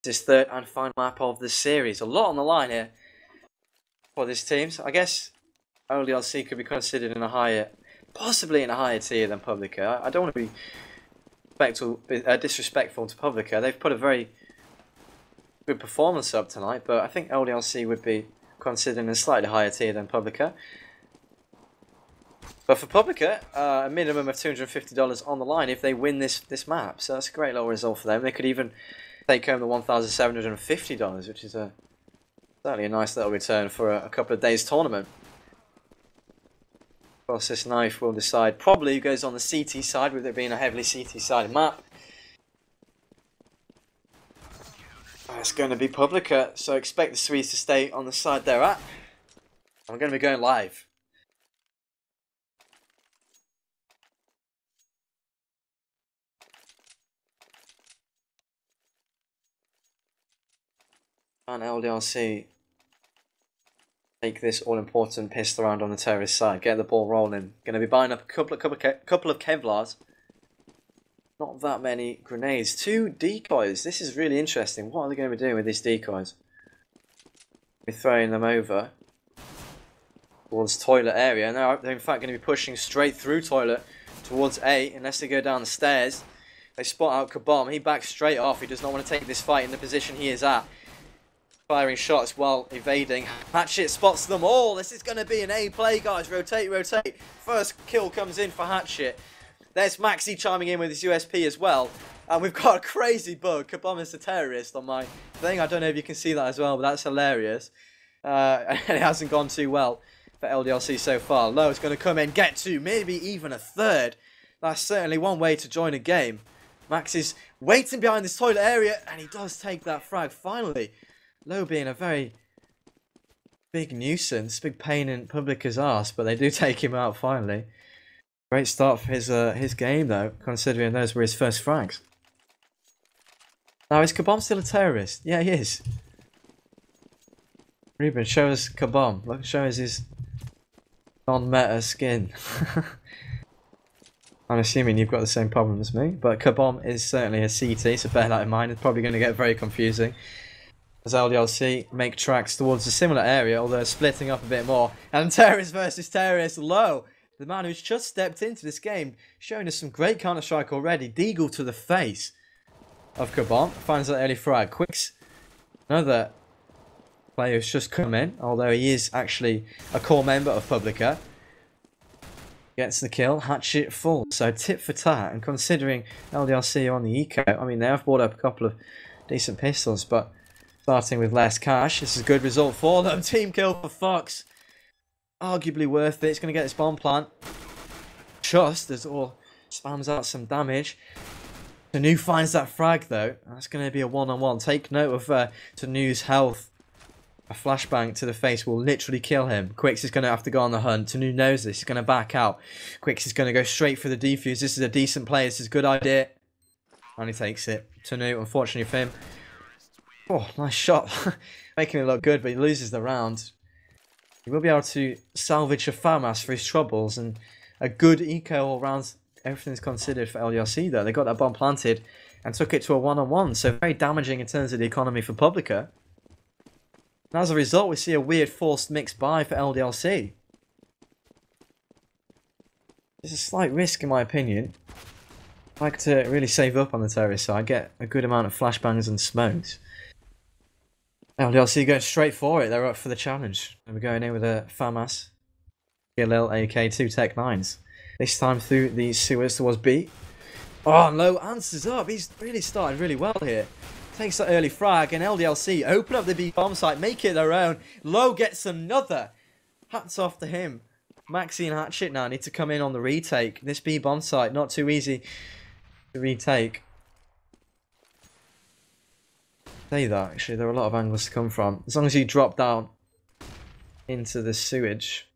This third and final map of the series. A lot on the line here for this team. So I guess LDLC could be considered in a higher, possibly in a higher tier than Publiclir. I don't want to be disrespectful to Publiclir. They've put a very good performance up tonight, but I think LDLC would be considered in a slightly higher tier than Publiclir. But for Publiclir, a minimum of $250 on the line if they win this map. So that's a great little result for them. They could even take home the $1,750, which is certainly a nice little return for a couple of days tournament. Of course, this knife will decide probably who goes on the CT side, with it being a heavily CT sided map. It's going to be Publiclir, so expect the Swedes to stay on the side they're at. I'm going to be going live. And LDLC take this all-important pistol round on the terrorist side. Get the ball rolling. Going to be buying up a couple of Kevlars. Not that many grenades. 2 decoys. This is really interesting. What are they going to be doing with these decoys? We're throwing them over towards toilet area. And they're in fact going to be pushing straight through toilet towards A, unless they go down the stairs. They spot out Kabom. He backs straight off. He does not want to take this fight in the position he is at. Firing shots while evading. Hatchet spots them all. This is going to be an A play, guys. Rotate, rotate. First kill comes in for Hatchet. There's Maxi chiming in with his USP as well. And we've got a crazy bug. Kabom is a terrorist on my thing. I don't know if you can see that as well, but that's hilarious. And it hasn't gone too well for LDLC so far. Low is going to come in, get 2, maybe even a 3rd. That's certainly one way to join a game. Max is waiting behind this toilet area, and he does take that frag finally. Low being a very big nuisance, big pain in Publiclir's arse, but they do take him out finally. Great start for his game though, considering those were his first frags. Now, is Kabom still a terrorist? Yeah, he is. Ruben, show us Kabom. Look, show us his non-meta skin. I'm assuming you've got the same problem as me, but Kabom is certainly a CT, so bear that in mind. It's probably going to get very confusing as LDLC make tracks towards a similar area, although splitting up a bit more. And terrorist versus terrorist. Low, the man who's just stepped into this game, showing us some great Counter-Strike already. Deagle to the face of Kabom. Finds that early frag. Quicks, another player who's just come in, although he is actually a core member of Publiclir. Gets the kill. Hatchet full. So tit for tat. And considering LDLC are on the eco, I mean, they have bought up a couple of decent pistols, but starting with less cash, this is a good result for them. Team kill for Fox. Arguably worth it. It's going to get this bomb plant. Just as all spams out some damage. Tanu finds that frag though. That's going to be a one-on-one. Take note of Tanu's health. A flashbang to the face will literally kill him. Quicks is going to have to go on the hunt. Tanu knows this. He's going to back out. Quicks is going to go straight for the defuse. This is a decent play. This is a good idea. And he takes it. Tanu, unfortunately for him. Oh, nice shot. Making it look good, but he loses the round. He will be able to salvage a FAMAS for his troubles, and a good eco all round. Everything's considered for LDLC though. They got that bomb planted and took it to a one-on-one, so very damaging in terms of the economy for Publiclir. And as a result, we see a weird forced mix buy for LDLC. There's a slight risk in my opinion. I like to really save up on the terrorist side, get a good amount of flashbangs and smokes. LDLC going straight for it. They're up for the challenge. And we're going in with a FAMAS, PLL, AK, 2 Tech 9s. This time through the sewers towards B. Oh, and Low answers up. He's really started really well here. Takes that early frag, and LDLC open up the B bomb site, make it their own. Low gets another. Hats off to him. Maxi and Hatchet now need to come in on the retake. This B bomb site, not too easy to retake. Say that, actually, there are a lot of angles to come from. As long as you drop down into the sewage,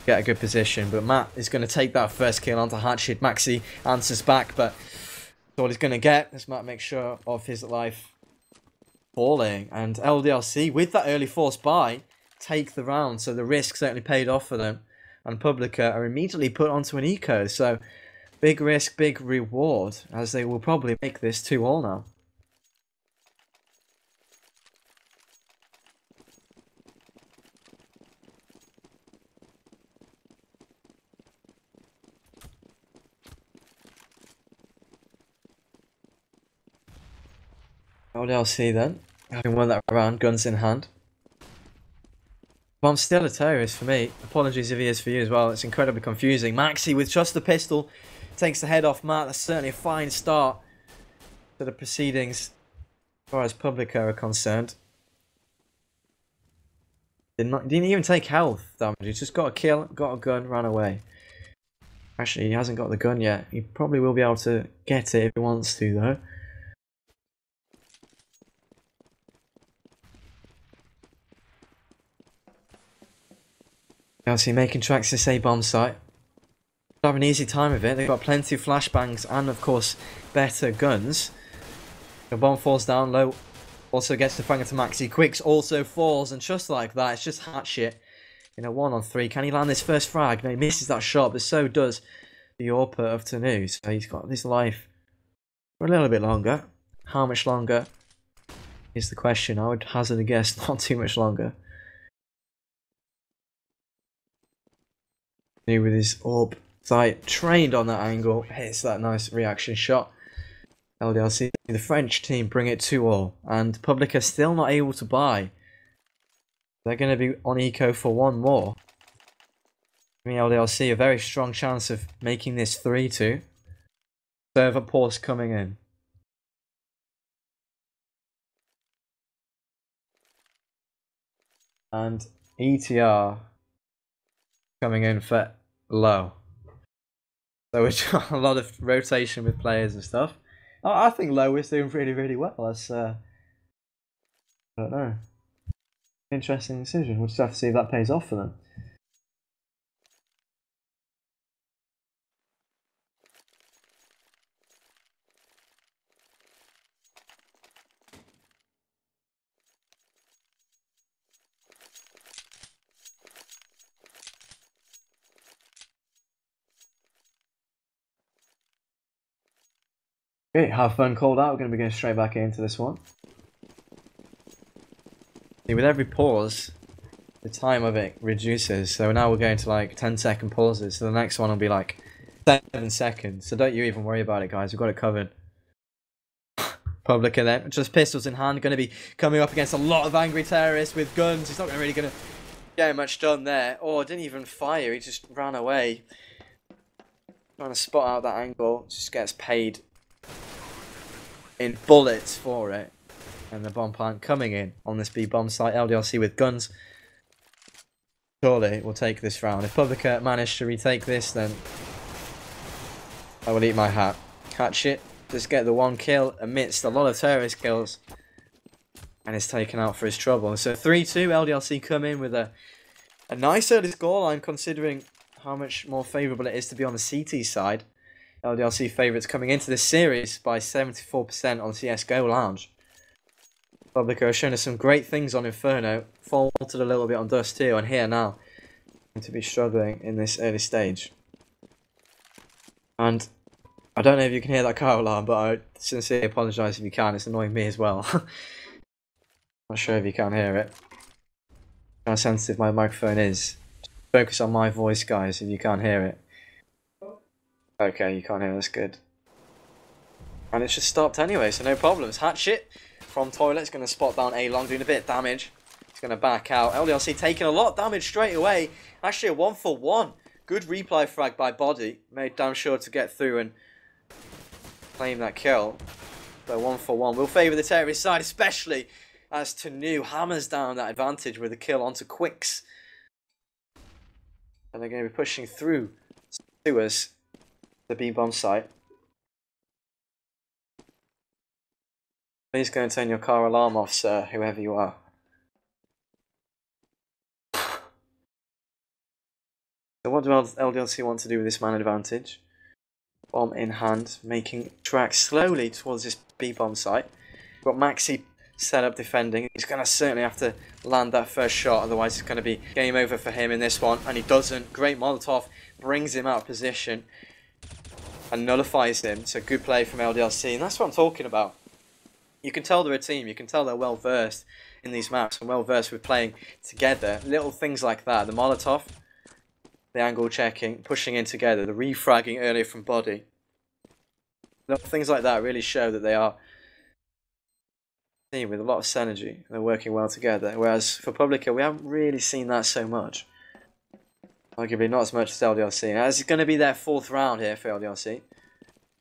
get a good position. But Matt is going to take that first kill onto Hatchet. Maxi answers back, but that's all he's going to get as Matt makes sure of his life falling. And LDLC, with that early force buy, take the round. So the risk certainly paid off for them. And Publiclir are immediately put onto an eco. So big risk, big reward, as they will probably make this 2-all now. LDLC then, having won that round, guns in hand. But I'm still a terrorist for me. Apologies if he is for you as well. It's incredibly confusing. Maxi with just the pistol takes the head off Matt. That's certainly a fine start to the proceedings as far as Publiclir are concerned. Didn't even take health damage. He's just got a kill, got a gun, ran away. Actually, he hasn't got the gun yet. He probably will be able to get it if he wants to, though. LDLC making tracks to this A-bomb site. They'll have an easy time of it. They've got plenty of flashbangs and, of course, better guns. The bomb falls down low. Also gets the frag into Maxi. Quicks also falls, and just like that, it's just hatchet in a 1-on-3. Can he land this first frag? No, he misses that shot, but so does the Orpa of Tanu. So he's got this life for a little bit longer. How much longer is the question. I would hazard a guess not too much longer. With his AWP sight trained on that angle, hits that nice reaction shot. LDLC, the French team, bring it 2-all, and Publiclir still not able to buy. They're going to be on eco for one more. I mean, LDLC a very strong chance of making this 3-2. Server pause coming in. And ETR coming in for low. So we've got a lot of rotation with players and stuff. I think low is doing really, really well. That's I don't know. Interesting decision. We'll just have to see if that pays off for them. Okay, have fun called out. We're going to be going straight back into this one. See, with every pause, the time of it reduces. So now we're going to like 10-second pauses. So the next one will be like 7 seconds. So don't you even worry about it, guys. We've got it covered. Publiclir then, just pistols in hand, going to be coming up against a lot of angry terrorists with guns. He's not really going to get much done there. Oh, didn't even fire. He just ran away. Trying to spot out that angle. Just gets paid in bullets for it. And the bomb plant coming in on this B-bomb site. LDLC with guns. Surely we'll take this round. If Publiclir manage to retake this, then I will eat my hat. Catch it. Just get the one kill amidst a lot of terrorist kills. And it's taken out for his trouble. So 3-2, LDLC come in with a nice early scoreline considering how much more favourable it is to be on the CT side. LDLC favourites coming into this series by 74% on CSGO Lounge. Publiclir has shown us some great things on Inferno, faltered a little bit on Dust too, and here now, going to be struggling in this early stage. And I don't know if you can hear that car alarm, but I sincerely apologise if you can, it's annoying me as well. Not sure if you can hear it. How sensitive my microphone is. Focus on my voice, guys, if you can't hear it. Okay, you can't hear it, that's good. And it's just stopped anyway, so no problems. Hatchet from Toilet's going to spot down A-Long, doing a bit of damage. He's going to back out. LDLC taking a lot of damage straight away. Actually a 1-for-1. Good replay frag by Body. Made damn sure to get through and claim that kill. So 1-for-1 will favour the terrorist side, especially as Tanu hammers down that advantage with a kill onto Quicks. And they're going to be pushing through to us, the B-bomb site. Please go and turn your car alarm off, sir, whoever you are. So what do LDLC want to do with this man advantage? Bomb in hand, making tracks slowly towards this B-bomb site. We've got Maxi set up defending. He's going to certainly have to land that first shot, otherwise it's going to be game over for him in this one. And he doesn't. Great Molotov brings him out of position and nullifies him. So good play from LDLC, and that's what I'm talking about. You can tell they're a team. You can tell they're well versed in these maps and well versed with playing together. Little things like that. The Molotov, the angle checking, pushing in together, the refragging earlier from Body. Little things like that really show that they are team with a lot of synergy. They're working well together. Whereas for Publiclir, we haven't really seen that so much. Arguably not as much as LDLC. Now, it's going to be their 4th round here for LDLC.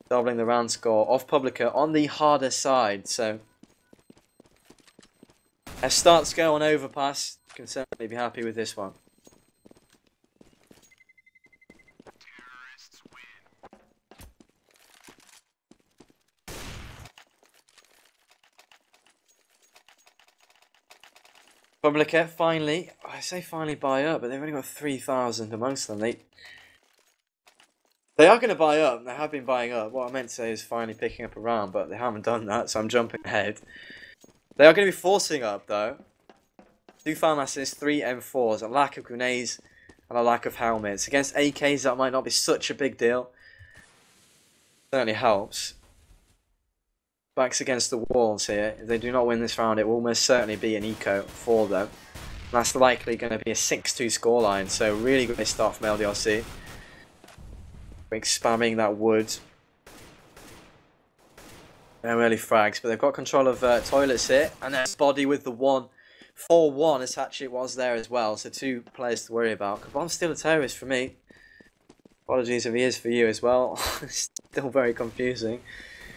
Doubling the round score of Publiclir on the harder side. So, as starts go on Overpass, you can certainly be happy with this one. Publiclir finally, I say finally buy up, but they've only got 3,000 amongst them. They are going to buy up. They have been buying up. What I meant to say is finally picking up a round, but they haven't done that, so I'm jumping ahead. They are going to be forcing up, though. 2 farmasses, 3 M4s, a lack of grenades, and a lack of helmets. Against AKs, that might not be such a big deal. Certainly helps. Backs against the walls here. If they do not win this round, it will almost certainly be an eco for them. That's likely going to be a 6-2 scoreline, so really good start from LDLC. Quick spamming that wood. No early frags, but they've got control of toilets here, and there's body with the 1-4-1 as Hatchet was there as well, so 2 players to worry about. Kabom's still a terrorist for me. Apologies if he is for you as well. Still very confusing.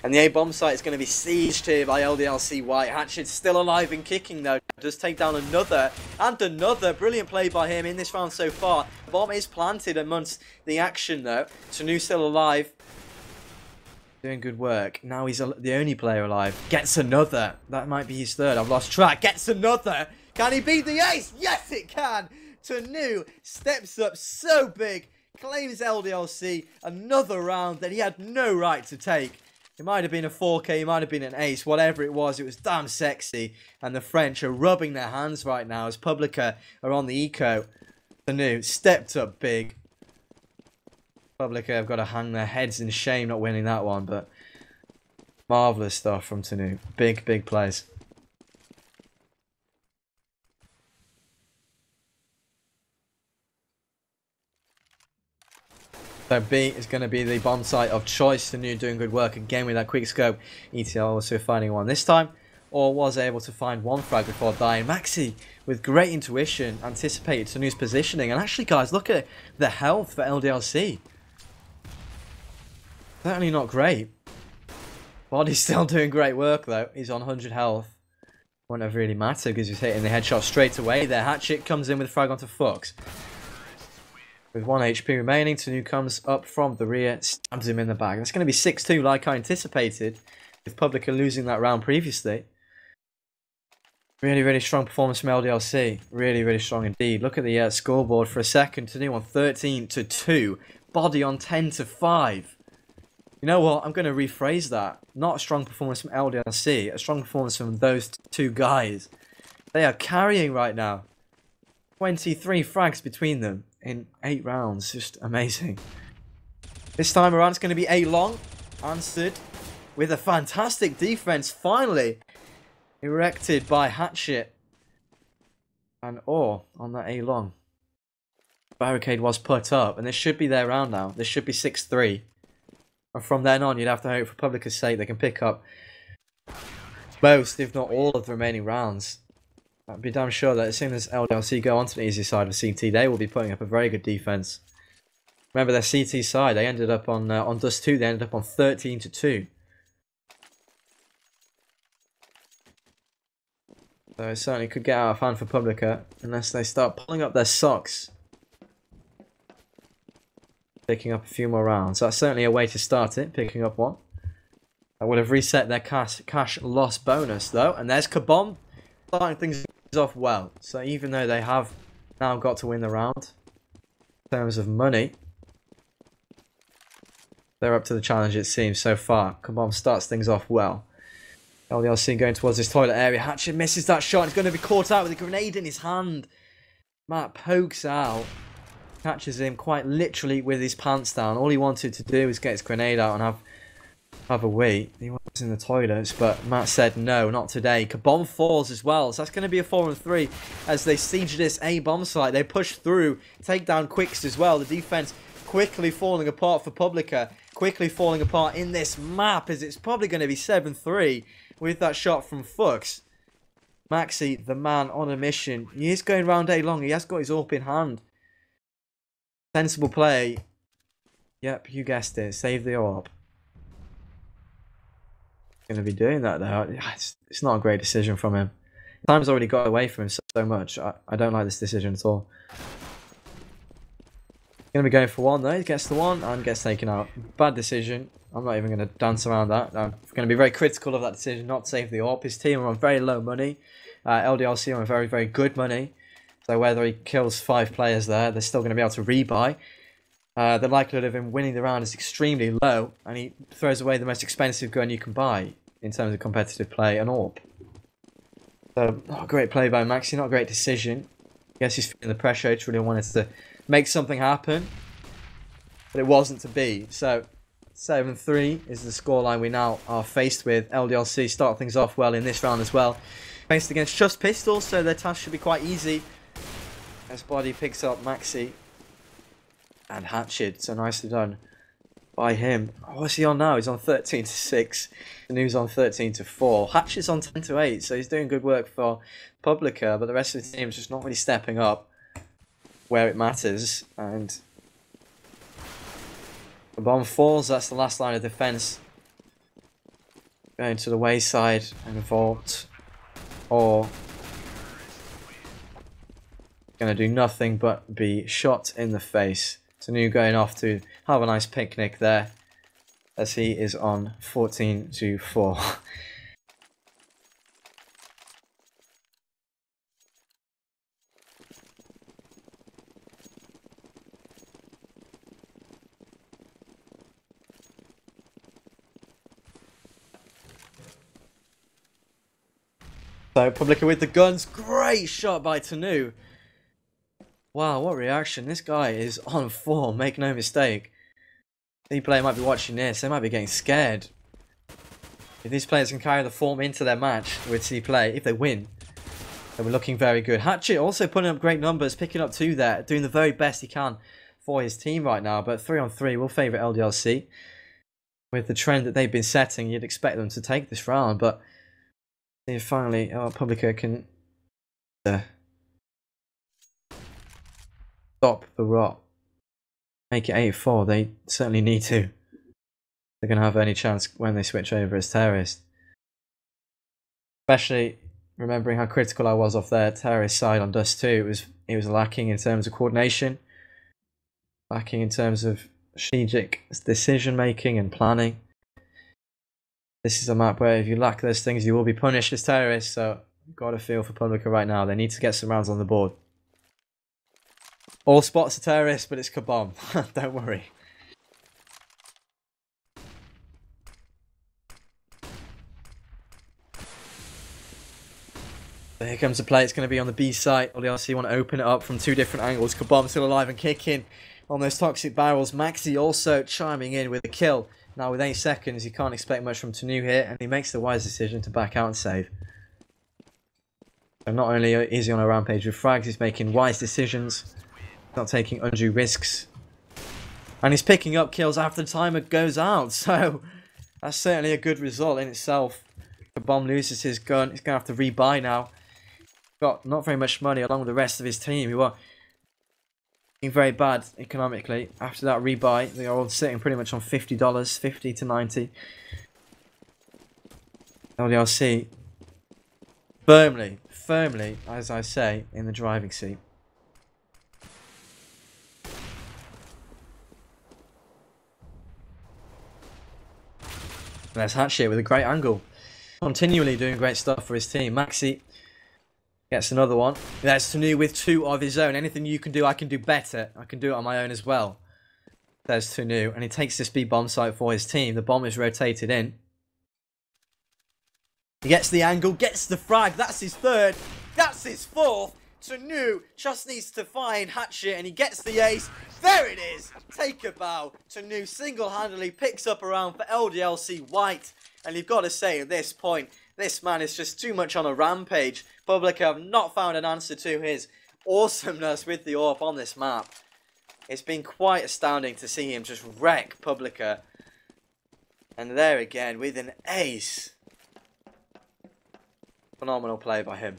And the A-bomb site is going to be sieged here by LDLC White. Hatchet's still alive and kicking though. Does take down another and another. Brilliant play by him in this round so far. The bomb is planted amongst the action though. Tanu still alive. Doing good work. Now he's the only player alive. Gets another. That might be his 3rd. I've lost track. Gets another. Can he beat the ace? Yes, it can. Tanu steps up so big. Claims LDLC another round that he had no right to take. It might have been a 4K, it might have been an ace, whatever it was damn sexy. And the French are rubbing their hands right now as Publiclir are on the eco. Tanu stepped up big. Publiclir have got to hang their heads in shame not winning that one, but marvellous stuff from Tanu. Big, big plays. So B is going to be the bomb site of choice. Tanu doing good work again with that quick scope. ETL also finding one this time, or was able to find 1 frag before dying. Maxi with great intuition anticipated Tanu's positioning, and actually guys, look at the health for LDLC. Certainly not great. Body's still doing great work though. He's on 100 health. Wouldn't have really mattered because he's hitting the headshot straight away there. Hatchet comes in with a frag onto Fox. With 1 HP remaining, Tanu comes up from the rear, stabs him in the back. That's going to be 6-2 like I anticipated, with Publiclir losing that round previously. Really, really strong performance from LDLC. Really, really strong indeed. Look at the scoreboard for a second. Tanu on 13-2. Body on 10-5. You know what? I'm going to rephrase that. Not a strong performance from LDLC. A strong performance from those 2 guys. They are carrying right now. 23 frags between them in 8 rounds. Just amazing. This time around it's going to be A long. Answered with a fantastic defense finally erected by Hatchet and Orr on that A long. Barricade was put up and this should be their round now. This should be 6-3. And from then on you'd have to hope for Public's sake they can pick up most if not all of the remaining rounds. I'd be damn sure that as soon as LDLC go onto the easy side of CT, they will be putting up a very good defense. Remember their CT side, they ended up on Dust 2, they ended up on 13-2. So it certainly could get out of hand for Publiclir unless they start pulling up their socks. Picking up a few more rounds. That's certainly a way to start it, picking up 1. That would have reset their cash loss bonus though. And there's Kabom starting things off well. So even though they have now got to win the round in terms of money, they're up to the challenge it seems so far. Kabom starts things off well. LDLC going towards this toilet area. Hatchet misses that shot. He's going to be caught out with a grenade in his hand. Matt pokes out. Catches him quite literally with his pants down. All he wanted to do was get his grenade out and have a wee. He was in the toilets, but Matt said no, not today. Kabom falls as well, so that's going to be a 4-3 as they siege this A bomb site. They push through, take down quicks as well. The defense quickly falling apart for Publiclir, quickly falling apart in this map as it's probably going to be 7-3. with that shot from Fuchs. Maxi, the man on a mission. He is going round A long. He has got his AWP in hand. Sensible play. Yep, you guessed it. Save the AWP. Going to be doing that though. It's not a great decision from him. Time's already got away from him so much. I don't like this decision at all. Going to be going for one though. He gets the one and gets taken out. Bad decision. I'm not even going to dance around that. I'm going to be very critical of that decision not to save the AWP. His team are on very low money. LDLC are on very, very good money. So whether he kills 5 players there, they're still going to be able to rebuy. The likelihood of him winning the round is extremely low. And he throws away the most expensive gun you can buy in terms of competitive play, an AWP. So, not a great play by Maxi, not a great decision. I guess he's feeling the pressure. He really wanted to make something happen. But it wasn't to be. So, 7-3 is the scoreline we now are faced with. LDLC start things off well in this round as well. Faced against just pistols, so their task should be quite easy. As Body picks up Maxi. And Hatchet, so nicely done by him. Oh, what's he on now? He's on 13-6. And he was on 13-4. Hatchet's on 10-8, so he's doing good work for Publiclir, but the rest of the team is just not really stepping up where it matters. And the bomb falls, that's the last line of defense. Going to the wayside and vault. Or going to do nothing but be shot in the face. Tanu going off to have a nice picnic there as he is on 14-4. So Publiclir with the guns, great shot by Tanu. Wow, what reaction. This guy is on form, make no mistake. The player might be watching this, they might be getting scared. If these players can carry the form into their match with C play, if they win, then we're looking very good. Hatchet also putting up great numbers, picking up 2 there, doing the very best he can for his team right now. But 3-on-3 will favour LDLC. With the trend that they've been setting, you'd expect them to take this round. But if finally Publiclir can stop the rot, make it 8-4, they certainly need to. They're going to have any chance when they switch over as terrorists. Especially remembering how critical I was off their terrorist side on Dust 2. It was lacking in terms of coordination, lacking in terms of strategic decision making and planning. This is a map where if you lack those things, you will be punished as terrorists. So, got a feel for Publiclir right now. They need to get some rounds on the board. All spots are terrorists, but it's Kabom. Don't worry. So here comes the play. It's going to be on the B site. LDLC want to open it up from 2 different angles. Kabom still alive and kicking on those toxic barrels. Maxi also chiming in with a kill. Now with 8 seconds, you can't expect much from Tanu here, and he makes the wise decision to back out and save. So not only is he on a rampage with frags, he's making wise decisions. Not taking undue risks. And he's picking up kills after the timer goes out. So that's certainly a good result in itself. The bomb loses his gun. He's going to have to rebuy now. Got not very much money along with the rest of his team who are looking very bad economically. After that rebuy, they are all sitting pretty much on $50, 50 to 90. LDLC firmly, as I say, in the driving seat. There's Hatchet with a great angle. Continually doing great stuff for his team. Maxi gets another one. There's Tanu with 2 of his own. Anything you can do, I can do better. I can do it on my own as well. There's Tanu. And he takes this B bomb site for his team. The bomb is rotated in. He gets the angle, gets the frag. That's his 3rd. That's his 4th. Tanu just needs to find Hatchet and he gets the ace. There it is. Take a bow. Tanu single-handedly picks up a round for LDLC White. And you've got to say at this point, this man is just too much on a rampage. Publiclir have not found an answer to his awesomeness with the AWP on this map. It's been quite astounding to see him just wreck Publiclir. And there again with an ace. Phenomenal play by him.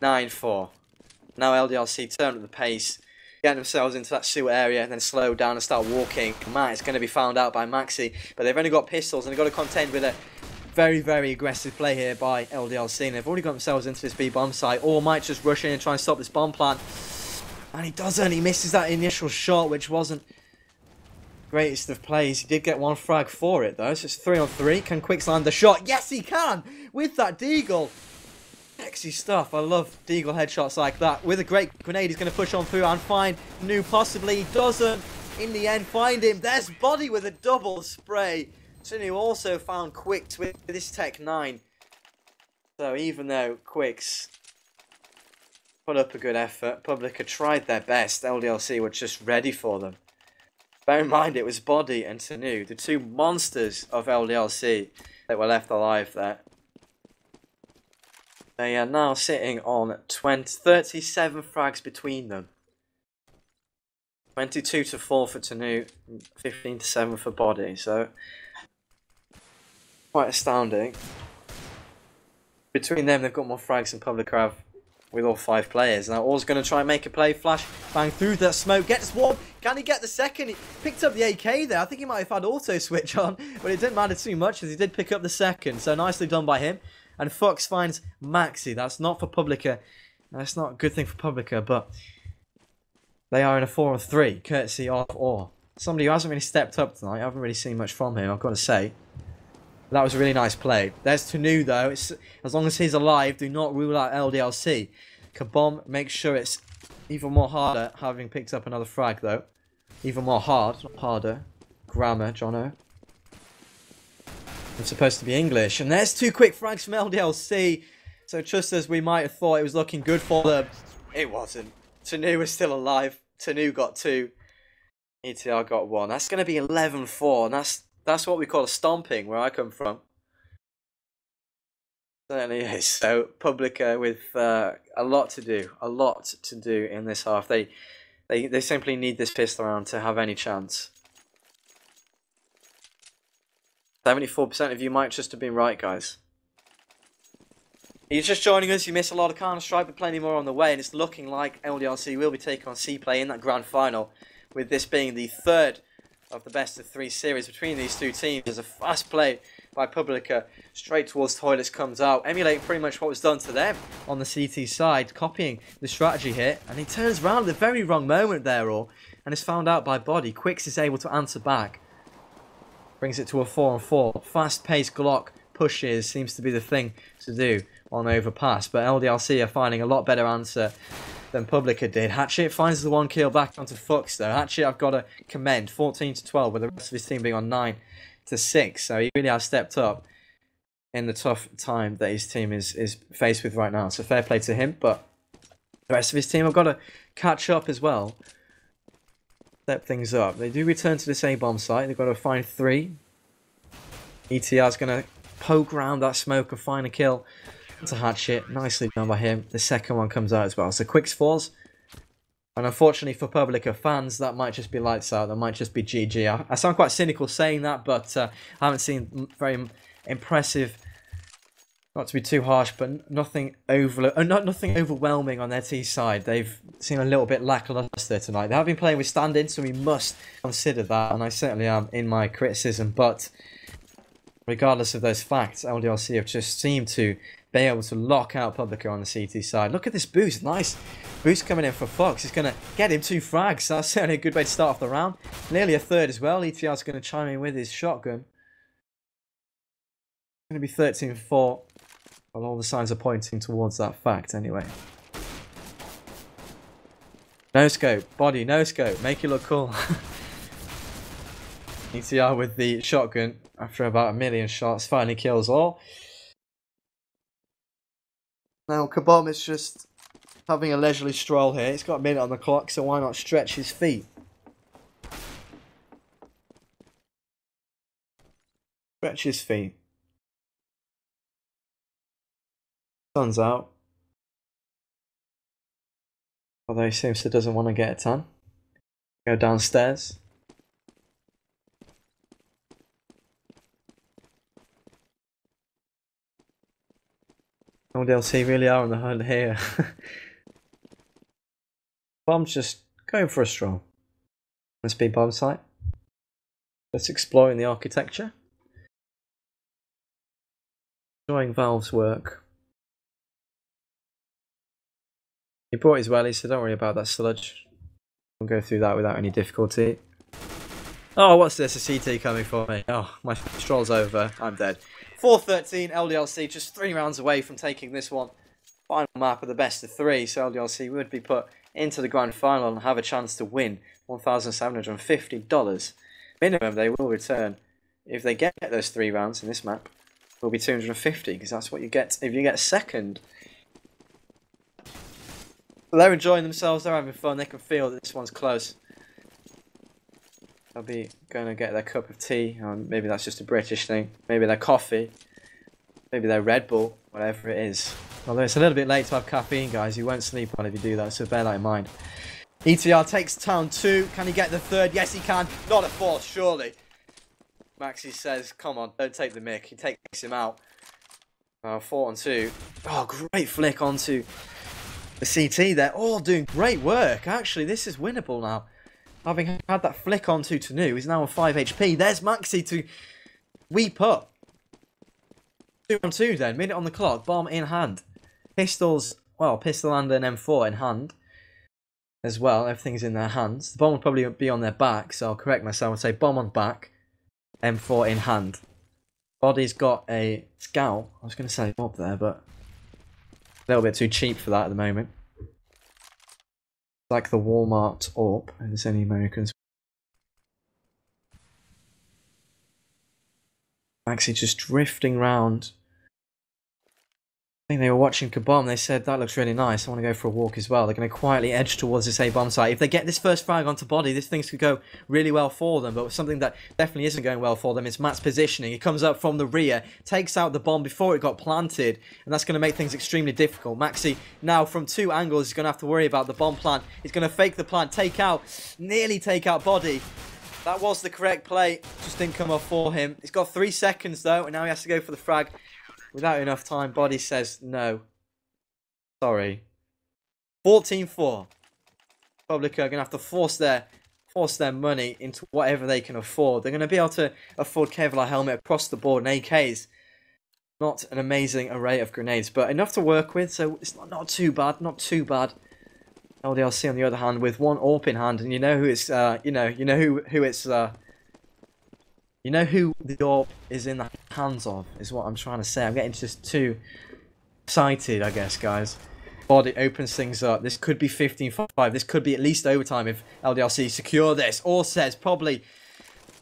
9-4. Now LDLC turn up the pace, getting themselves into that sewer area and then slow down and start walking. Matt is going to be found out by Maxi, but they've only got pistols and they've got to contend with a very, very aggressive play here by LDLC. And they've already got themselves into this B bomb site. Or might just rush in and try and stop this bomb plant. And he doesn't. He misses that initial shot, which wasn't greatest of plays. He did get one frag for it though. So it's 3-on-3. Can Quicks land the shot? Yes, he can! With that deagle. Sexy stuff. I love deagle headshots like that. With a great grenade, he's going to push on through and find New possibly. He doesn't. In the end, find him. There's Body with a double spray. Tunu also found Quicks with this Tech 9. So even though Quicks put up a good effort, Publiclir tried their best. LDLC were just ready for them. Bear in mind, it was Body and Tunu, the two monsters of LDLC that were left alive there. They are now sitting on 37 frags between them. 22-4 for Tunu, 15-7 for Body. So quite astounding. Between them, they've got more frags than Publiclir have with all 5 players. Now, All's going to try and make a play. Flash, bang through that smoke. Gets one. Can he get the second? He picked up the AK there. I think he might have had auto switch on, but it didn't matter too much as he did pick up the second. So nicely done by him. And Fox finds Maxi. That's not for Publiclir. That's not a good thing for Publiclir, but they are in a 4-on-3, courtesy of Orr. Somebody who hasn't really stepped up tonight. I haven't really seen much from him, I've got to say. That was a really nice play. There's Tunu though. As long as he's alive, do not rule out LDLC. Kabom makes sure it's even more harder, having picked up another frag though. Even more hard, not harder. Grammar, Jono. It's supposed to be English. And there's 2 quick frags from LDLC. So just as we might have thought it was looking good for them, it wasn't. Tunu was still alive. Tunu got 2. ETR got 1. That's going to be 11-4. And that's what we call a stomping where I come from. Certainly is. So Publiclir with a lot to do. A lot to do in this half. They simply need this pistol round to have any chance. 74% of you might just have been right, guys. If you're just joining us, you miss a lot of Counter-Strike, but plenty more on the way, and it's looking like LDLC will be taking on C-Play in that grand final, with this being the 3rd of the best-of-3 series between these two teams. There's a fast play by Publiclir, straight towards toilets comes out, emulating pretty much what was done to them on the CT side, copying the strategy here, and he turns around at the very wrong moment there, and is found out by Body. Quicks is able to answer back. Brings it to a 4-on-4. Fast-paced Glock pushes seems to be the thing to do on overpass. But LDLC are finding a lot better answer than Publiclir did. Hatchet finds the 1 kill back onto Fox though. Hatchet I've got to commend. 14-12 with the rest of his team being on 9-6. So he really has stepped up in the tough time that his team is faced with right now. So fair play to him. But the rest of his team have got to catch up as well. Step things up. They do return to this A-bomb site. They've got to find 3. ETR's going to poke around that smoke and find a kill. It's a Hatchet. Nicely done by him. The second one comes out as well. So Quicks falls. And unfortunately for Publiclir fans, that might just be lights out. That might just be GG. I sound quite cynical saying that, but I haven't seen very impressive, not to be too harsh, but nothing overwhelming on their T side. They've seen a little bit lackluster tonight. They have been playing with stand-ins, so we must consider that, and I certainly am in my criticism. But regardless of those facts, LDLC have just seemed to be able to lock out Publiclir on the CT side. Look at this boost. Nice boost coming in for Fox. He's going to get him 2 frags. That's certainly a good way to start off the round. Nearly a 3rd as well. ETR's going to chime in with his shotgun. It's going to be 13-4. Well, all the signs are pointing towards that fact anyway. No scope. Body, no scope. Make it look cool. ETR with the shotgun after about 1,000,000 shots. Finally kills all. Now Kabom is just having a leisurely stroll here. He's got a minute on the clock, so why not stretch his feet? Stretch his feet. Sun's out. Although he seems to doesn't want to get a tan. Go downstairs. LDLC really are on the hunt here. Bomb's just going for a stroll. Let's be bomb site. Just exploring the architecture. Enjoying Valve's work. He brought his wellies, so don't worry about that sludge. We'll go through that without any difficulty. Oh, what's this? A CT coming for me. Oh, my stroll's over. I'm dead. 4-13, LDLC, just 3 rounds away from taking this one. Final map of the best of 3, so LDLC would be put into the grand final and have a chance to win $1,750. Minimum they will return. If they get those 3 rounds in this map, it will be $250, because that's what you get if you get second. They're enjoying themselves, they're having fun, they can feel that this one's close. They'll be going to get their cup of tea, or maybe that's just a British thing, maybe their coffee, maybe their Red Bull, whatever it is. Although it's a little bit late to have caffeine, guys, you won't sleep on if you do that, so bear that in mind. ETR takes town 2, can he get the 3rd? Yes he can, not a 4th, surely. Maxi says, come on, don't take the mick, he takes him out. 4-on-2, oh great flick onto the CT there, all doing great work. Actually, this is winnable now. Having had that flick onto Tanu, he's now on 5 HP. There's Maxi to weep up. 2-on-2 then, minute on the clock, bomb in hand. Pistols, well, pistol and an M4 in hand as well. Everything's in their hands. The bomb will probably be on their back, so I'll correct myself and say bomb on back, M4 in hand. Body's got a scout. I was going to say mob there, but a little bit too cheap for that at the moment. Like the Walmart AWP, and there's any Americans. Maxi just drifting round. I think they were watching Kabom, they said that looks really nice, I want to go for a walk as well. They're going to quietly edge towards this A-bomb site. If they get this first frag onto body, this thing could go really well for them, but something that definitely isn't going well for them is Matt's positioning. He comes up from the rear, takes out the bomb before it got planted, and that's going to make things extremely difficult. Maxi now from 2 angles is going to have to worry about the bomb plant. He's going to fake the plant, nearly take out body. That was the correct play, just didn't come off for him. He's got 3 seconds though, and now he has to go for the frag. Without enough time, body says no. Sorry. 14-4. Publiclir are going to have to force their money into whatever they can afford. They're going to be able to afford Kevlar helmet across the board and AKs. Not an amazing array of grenades, but enough to work with, so it's not too bad, not too bad. LDLC on the other hand with 1 AWP in hand, and you know who it's you know who the AWP is in the hands of, is what I'm trying to say. I'm getting just too excited, I guess, guys. Body opens things up. This could be 15-5. This could be at least overtime if LDLC secure this. Or says probably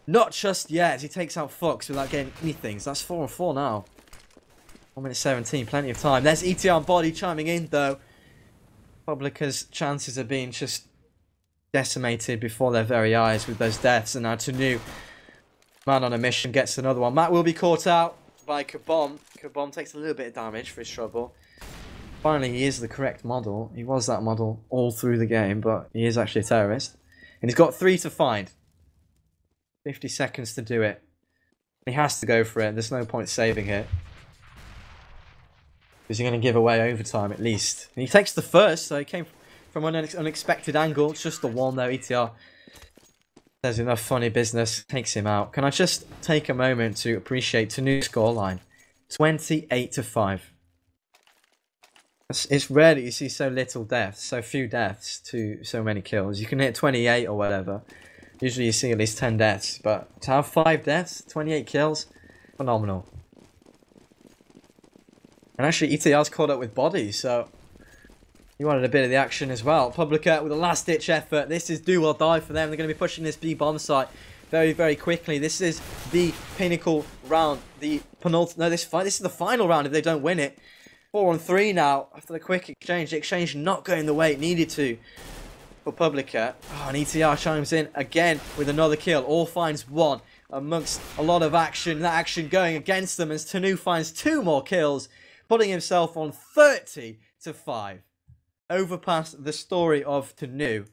not just yet. He takes out Fox without getting anything. So that's 4-4 now. 1 minute 17, plenty of time. There's ETR and body chiming in, though. Publiclir's chances are being just decimated before their very eyes with those deaths. And now Tanu, man on a mission, gets another one. Matt will be caught out by Kabom. Kabom takes a little bit of damage for his trouble. Finally, he is the correct model. He was that model all through the game, but he is actually a terrorist. And he's got 3 to find. 50 seconds to do it. He has to go for it. There's no point saving it. Because you're going to give away overtime at least. And he takes the first, so he came from an unexpected angle. It's just the 1 though. ETR. There's enough funny business. Takes him out. Can I just take a moment to appreciate Tanu's scoreline? 28-5. It's rare that you see so little deaths, so few deaths to so many kills. You can hit 28 or whatever. Usually you see at least 10 deaths, but to have 5 deaths, 28 kills, phenomenal. And actually ETR's caught up with body, so he wanted a bit of the action as well. Publiclir with a last-ditch effort. This is do or die for them. They're going to be pushing this B bomb site very, very quickly. This is the pinnacle round. The penultimate. No, this is the final round if they don't win it. 4-on-3 now after the quick exchange. The exchange not going the way it needed to for Publiclir. Oh, and ETR chimes in again with another kill. All finds 1 amongst a lot of action. That action going against them as Tanu finds 2 more kills, putting himself on 30-5. Overpassed the story of Tanu.